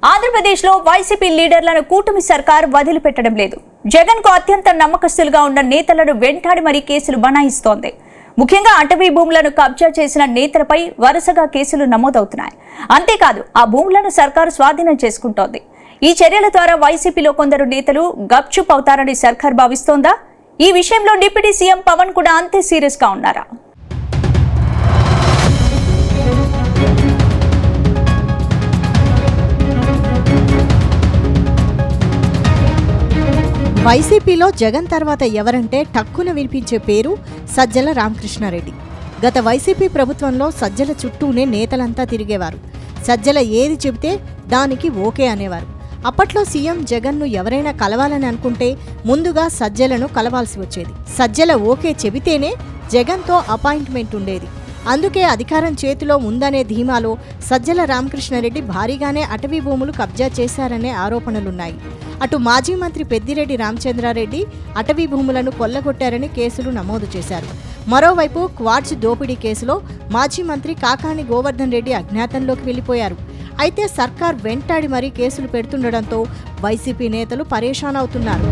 ఆంధ్రప్రదేశ్లో వైసీపీ లీడర్లను కూటమి సర్కార్ వదిలిపెట్టడం లేదు. జగన్కు అత్యంత నమ్మకస్తులుగా ఉన్న నేతలను వెంటాడి మరీ కేసులు బనాయిస్తోంది. ముఖ్యంగా అటవీ భూములను కబ్జా చేసిన నేతలపై వరుసగా కేసులు నమోదవుతున్నాయి. అంతేకాదు ఆ భూములను సర్కారు స్వాధీనం చేసుకుంటోంది. ఈ చర్యల ద్వారా వైసీపీలో కొందరు నేతలు గప్చుప్ అవుతారని సర్కార్ భావిస్తోందా? ఈ విషయంలో డిప్యూటీ సీఎం పవన్ కూడా అంతే సీరియస్ గా ఉన్నారా? వైసీపీలో జగన్ తర్వాత ఎవరంటే టక్కున వినిపించే పేరు సజ్జల రామకృష్ణారెడ్డి. గత వైసీపీ ప్రభుత్వంలో సజ్జల చుట్టూనే నేతలంతా తిరిగేవారు. సజ్జల ఏది చెబితే దానికి ఓకే అనేవారు. అప్పట్లో సీఎం జగన్ను ఎవరైనా కలవాలని అనుకుంటే ముందుగా సజ్జలను కలవాల్సి వచ్చేది. సజ్జల ఓకే చెబితేనే జగన్తో అపాయింట్మెంట్ ఉండేది. అందుకే అధికారం చేతిలో ఉందనే ధీమాలో సజ్జల రామకృష్ణారెడ్డి భారీగానే అటవీ భూములు కబ్జా చేశారనే ఆరోపణలున్నాయి. అటు మాజీ మంత్రి పెద్దిరెడ్డి రామచంద్రారెడ్డి అటవీ భూములను కొల్లగొట్టారని కేసులు నమోదు చేశారు. మరోవైపు క్వార్ట్జ్ దోపిడీ కేసులో మాజీ మంత్రి కాకాణి గోవర్ధన్ రెడ్డి అజ్ఞాతంలోకి వెళ్లిపోయారు. అయితే సర్కార్ వెంటాడి మరీ కేసులు పెడుతుండటంతో వైసీపీ నేతలు పరేషాన్ అవుతున్నారు.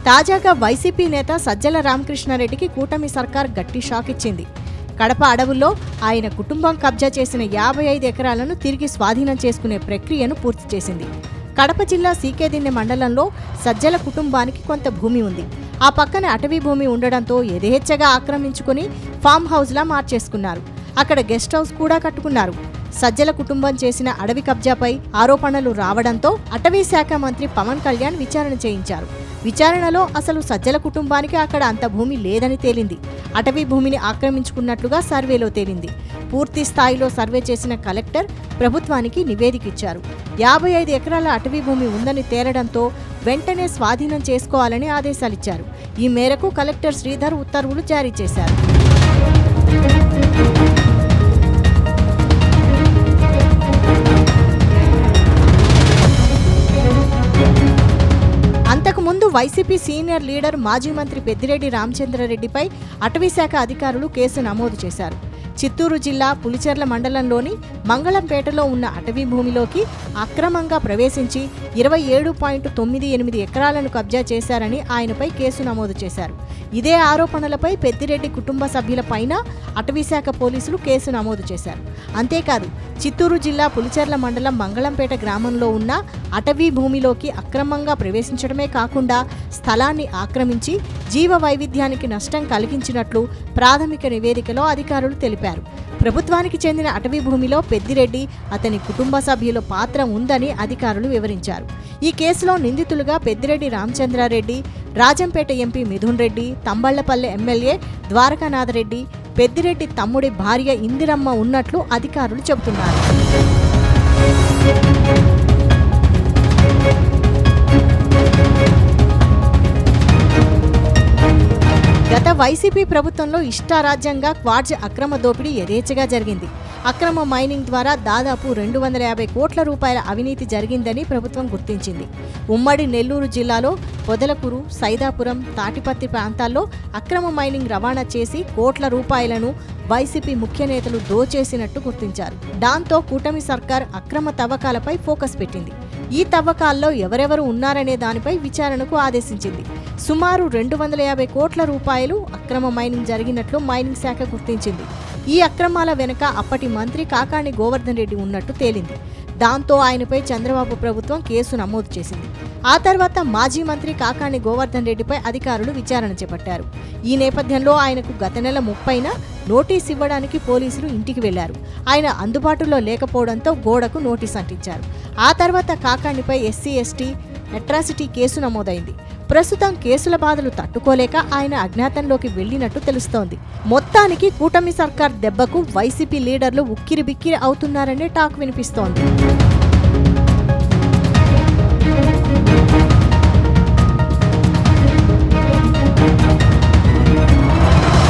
తాజాగా వైసీపీ నేత సజ్జల రామకృష్ణారెడ్డికి కూటమి సర్కార్ గట్టి షాక్ ఇచ్చింది. కడప అడవుల్లో ఆయన కుటుంబం కబ్జా చేసిన 55 ఎకరాలను తిరిగి స్వాధీనం చేసుకునే ప్రక్రియను పూర్తి చేసింది. కడప జిల్లా సీకేదిన్నె మండలంలో సజ్జల కుటుంబానికి కొంత భూమి ఉంది. ఆ పక్కన అటవీ భూమి ఉండడంతో యథేచ్ఛగా ఆక్రమించుకుని ఫామ్ హౌస్లా మార్చేసుకున్నారు. అక్కడ గెస్ట్ హౌస్ కూడా కట్టుకున్నారు. సజ్జల కుటుంబం చేసిన అడవి కబ్జాపై ఆరోపణలు రావడంతో అటవీ శాఖ మంత్రి పవన్ కళ్యాణ్ విచారణ చేయించారు. విచారణలో అసలు సజ్జల కుటుంబానికి అక్కడ అంత భూమి లేదని తేలింది. అటవీ భూమిని ఆక్రమించుకున్నట్లుగా సర్వేలో తేలింది. పూర్తి స్థాయిలో సర్వే చేసిన కలెక్టర్ ప్రభుత్వానికి నివేదిక ఇచ్చారు. 55 ఎకరాల అటవీ భూమి ఉందని తేలడంతో వెంటనే స్వాధీనం చేసుకోవాలని ఆదేశాలిచ్చారు. ఈ మేరకు కలెక్టర్ శ్రీధర్ ఉత్తర్వులు జారీ చేశారు. అంతకుముందు వైసీపీ సీనియర్ లీడర్ మాజీ మంత్రి పెద్దిరెడ్డి రామచంద్రారెడ్డిపై అటవీశాఖ అధికారులు కేసు నమోదు చేశారు. చిత్తూరు జిల్లా పులిచెర్ల మండలంలోని మంగళంపేటలో ఉన్న అటవీ భూమిలోకి అక్రమంగా ప్రవేశించి 27.98 ఎకరాలను కబ్జా చేశారని ఆయనపై కేసు నమోదు చేశారు. ఇదే ఆరోపణలపై పెద్దిరెడ్డి కుటుంబ సభ్యులపైన అటవీశాఖ పోలీసులు కేసు నమోదు చేశారు. అంతేకాదు చిత్తూరు జిల్లా పులిచెర్ల మండలం మంగళంపేట గ్రామంలో ఉన్న అటవీ భూమిలోకి అక్రమంగా ప్రవేశించడమే కాకుండా స్థలాన్ని ఆక్రమించి జీవ వైవిధ్యానికి నష్టం కలిగించినట్లు ప్రాథమిక నివేదికలో అధికారులు తెలిపారు. ప్రభుత్వానికి చెందిన అటవీ భూమిలో పెద్దిరెడ్డి అతని కుటుంబ సభ్యుల పాత్ర ఉందని అధికారులు వివరించారు. ఈ కేసులో నిందితులుగా పెద్దిరెడ్డి రామచంద్రారెడ్డి, రాజంపేట ఎంపీ మిథున్ రెడ్డి, తంబళ్లపల్లె ఎమ్మెల్యే ద్వారకానాథరెడ్డి, పెద్దిరెడ్డి తమ్ముడి భార్య ఇందిరమ్మ ఉన్నట్లు అధికారులు చెబుతున్నారు. గత వైసీపీ ప్రభుత్వంలో ఇష్టారాజ్యంగా క్వార్ట్జ్ అక్రమ దోపిడీ యథేచ్ఛగా జరిగింది. అక్రమ మైనింగ్ ద్వారా దాదాపు 250 కోట్ల రూపాయల అవినీతి జరిగిందని ప్రభుత్వం గుర్తించింది. ఉమ్మడి నెల్లూరు జిల్లాలో పొదలకూరు, సైదాపురం, తాటిపత్తి ప్రాంతాల్లో అక్రమ మైనింగ్ రవాణా చేసి కోట్ల రూపాయలను వైసీపీ ముఖ్య నేతలు దోచేసినట్టు గుర్తించారు. దాంతో కూటమి సర్కార్ అక్రమ తవ్వకాలపై ఫోకస్ పెట్టింది. ఈ తవ్వకాల్లో ఎవరెవరు ఉన్నారనే దానిపై విచారణకు ఆదేశించింది. సుమారు 250 కోట్ల రూపాయలు అక్రమ మైనింగ్ జరిగినట్లు మైనింగ్ శాఖ గుర్తించింది. ఈ అక్రమాల వెనుక అప్పటి మంత్రి కాకాణి గోవర్ధన్ రెడ్డి ఉన్నట్టు తేలింది. దాంతో ఆయనపై చంద్రబాబు ప్రభుత్వం కేసు నమోదు చేసింది. ఆ తర్వాత మాజీ మంత్రి కాకాణి గోవర్ధన్ రెడ్డిపై అధికారులు విచారణ చేపట్టారు. ఈ నేపథ్యంలో ఆయనకు గత నెల 30న నోటీస్ ఇవ్వడానికి పోలీసులు ఇంటికి వెళ్లారు. ఆయన అందుబాటులో లేకపోవడంతో గోడకు నోటీస్ అంటించారు. ఆ తర్వాత కాకాణిపై SC/ST అట్రాసిటీ కేసు నమోదైంది. ప్రస్తుతం కేసుల బాధలు తట్టుకోలేక ఆయన అజ్ఞాతంలోకి వెళ్లినట్టు తెలుస్తోంది. మొత్తానికి కూటమి సర్కార్ దెబ్బకు వైసీపీ లీడర్లు ఉక్కిరిబిక్కిరి అవుతున్నారనే టాక్ వినిపిస్తోంది.